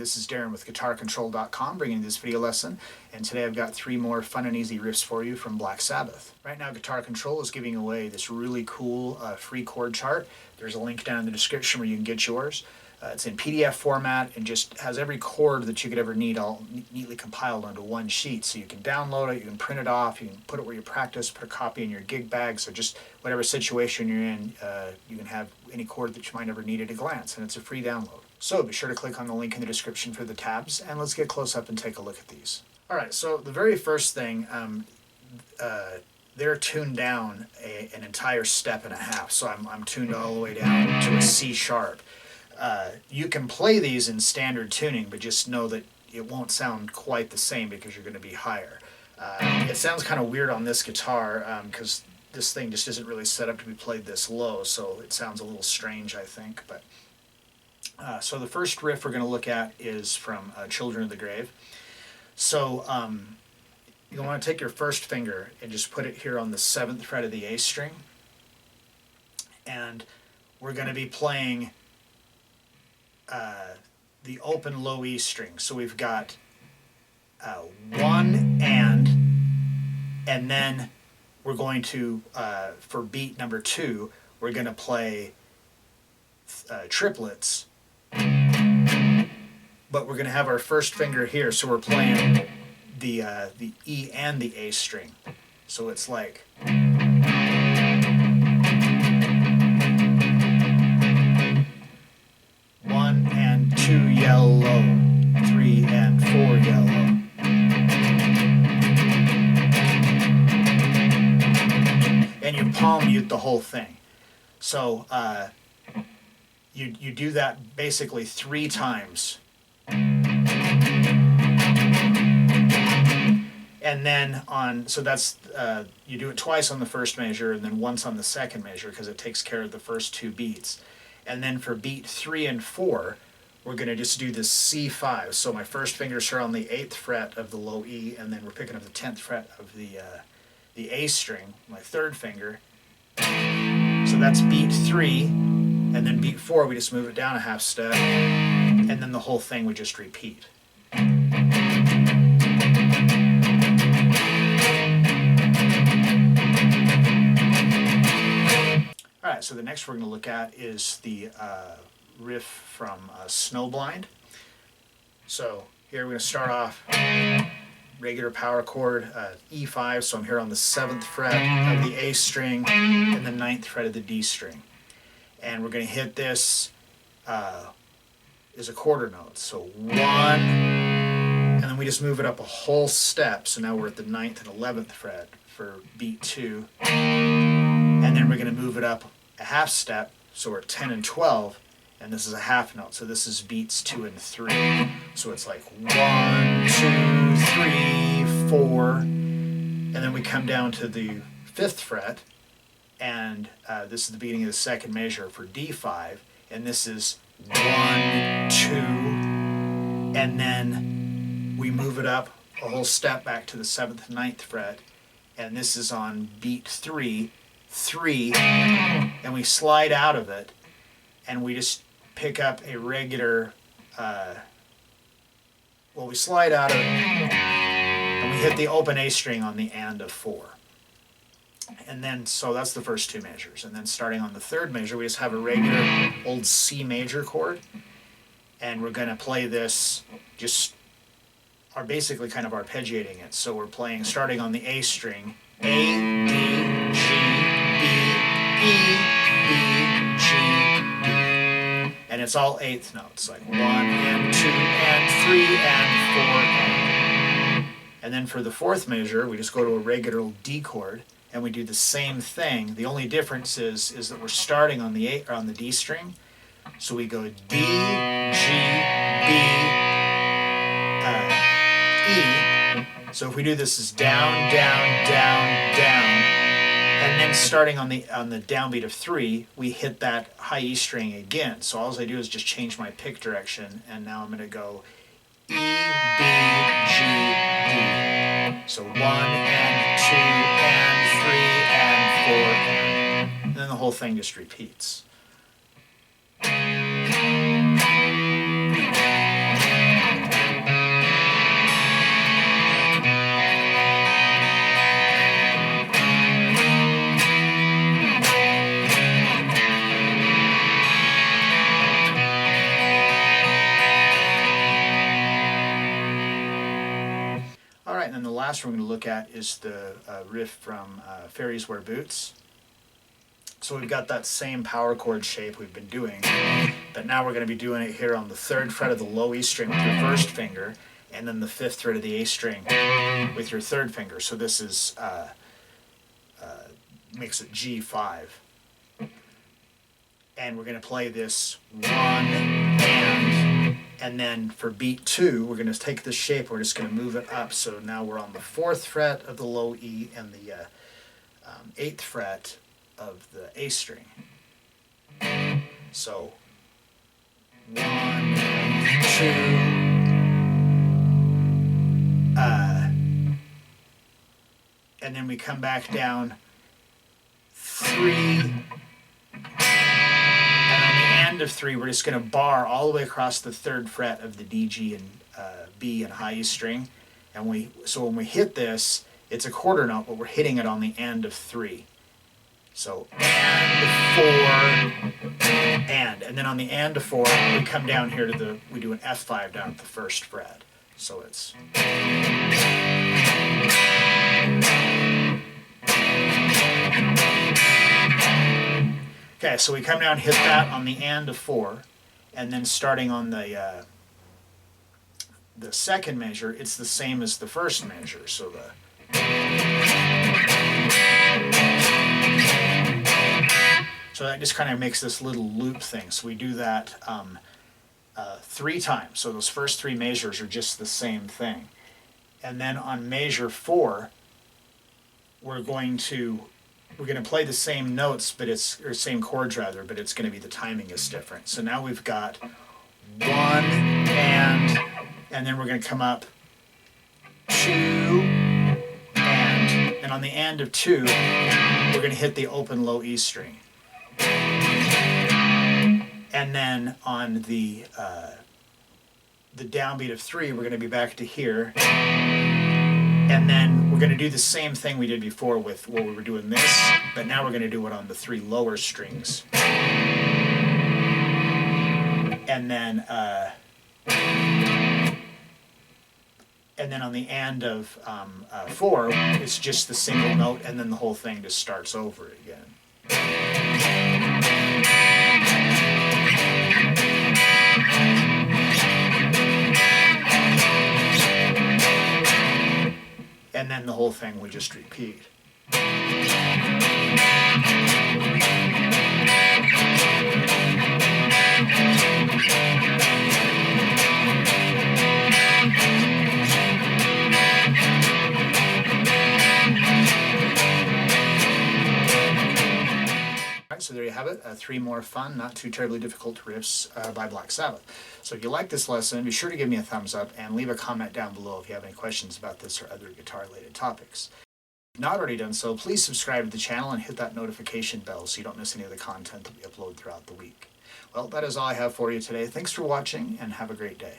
this is Darrin with GuitarControl.com bringing you this video lesson, and today I've got 3 more fun and easy riffs for you from Black Sabbath. Right now Guitar Control is giving away this really cool free chord chart. There's a link down in the description where you can get yours. It's in PDF format and just has every chord that you could ever need all neatly compiled onto one sheet. So you can download it, you can print it off, you can put it where you practice, put a copy in your gig bag, so just whatever situation you're in, you can have any chord that you might ever need at a glance, and it's a free download. So be sure to click on the link in the description for the tabs, and let's get close up and take a look at these. Alright, so the very first thing, they're tuned down an entire step and a half, so I'm tuned all the way down to a C sharp. You can play these in standard tuning, but just know that it won't sound quite the same because you're going to be higher. It sounds kind of weird on this guitar because this thing just isn't really set up to be played this low, so it sounds a little strange, I think. But so the first riff we're going to look at is from Children of the Grave. So you want to take your first finger and just put it here on the 7th fret of the A string, and we're going to be playing the open low E string. So we've got 1 and then we're going to, for beat number 2, we're going to play triplets, but we're going to have our first finger here, so we're playing the E and the A string. So it's like, yellow, 3 and 4 yellow. And you palm mute the whole thing. So you do that basically 3 times. And then so that's, you do it twice on the first measure and then once on the second measure because it takes care of the first 2 beats. And then for beat 3 and 4, we're going to just do this C5. So my first fingers are on the 8th fret of the low E, and then we're picking up the 10th fret of the A string, my 3rd finger. So that's beat 3, and then beat 4, we just move it down a half step, and then the whole thing would just repeat. Alright, so the next we're going to look at is the riff from Snowblind. So here we're going to start off regular power chord, E5, so I'm here on the 7th fret of the A string and the 9th fret of the D string. And we're going to hit this as a quarter note. So 1, and then we just move it up a whole step, so now we're at the 9th and 11th fret for beat 2. And then we're going to move it up a half step, so we're at 10 and 12. And this is a half note, so this is beats 2 and 3. So it's like 1, 2, 3, 4, and then we come down to the 5th fret, and this is the beginning of the second measure for D5, and this is 1, 2, and then we move it up a whole step back to the 7th and 9th fret, and this is on beat 3, 3, and we slide out of it, and we just pick up a regular, we slide out of it, and we hit the open A string on the and of 4. And then, so that's the first 2 measures. And then starting on the 3rd measure, we just have a regular old C major chord, and we're going to play this, just are basically kind of arpeggiating it. So we're playing, starting on the A string, A, D, G, B, E, B, G, and it's all 8th notes, like 1 and 2 and 3 and 4 and then for the 4th measure, we just go to a regular D chord and we do the same thing. The only difference is that we're starting on the A or on the D string, so we go D, G, B, E. So if we do this as down, down, down, down. And then starting on the downbeat of 3, we hit that high E string again. So all I do is just change my pick direction, and now I'm going to go E, B, G, D. So 1 and 2 and 3 and 4 and then the whole thing just repeats. right, and then the last one we're going to look at is the riff from Fairies Wear Boots. So we've got that same power chord shape we've been doing, but now we're going to be doing it here on the 3rd fret of the low E string with your first finger, and then the 5th fret of the A string with your 3rd finger. So this is makes it G5. And we're going to play this 1 and then for beat 2, we're going to take this shape, we're just going to move it up. So now we're on the 4th fret of the low E and the 8th fret of the A string. So 1, 2, and then we come back down 3. End of 3, we're just going to bar all the way across the 3rd fret of the D, G, and B and high E string. And so when we hit this, it's a quarter note, but we're hitting it on the end of 3. So and 4, and then on the and of 4, we come down here to we do an F5 down at the 1st fret. So it's. Okay, so we come down and hit that on the and of 4, and then starting on the 2nd measure, it's the same as the 1st measure. So that just kind of makes this little loop thing. So we do that 3 times. So those first 3 measures are just the same thing. And then on measure 4, we're going to play the same notes, or same chords rather, but it's going to be the timing is different. So now we've got 1 and then we're going to come up 2 and on the and of 2, we're going to hit the open low E string. And then on the downbeat of 3, we're going to be back to here. And then we're going to do the same thing we did before with what we were doing this, but now we're going to do it on the 3 lower strings. And then on the and of 4, it's just the single note, and then the whole thing just starts over again. And then the whole thing we just repeat. So there you have it, 3 more fun, not too terribly difficult riffs by Black Sabbath. So if you like this lesson, be sure to give me a thumbs up and leave a comment down below if you have any questions about this or other guitar-related topics. If not already done so, please subscribe to the channel and hit that notification bell so you don't miss any of the content that we upload throughout the week. Well, that is all I have for you today. Thanks for watching and have a great day.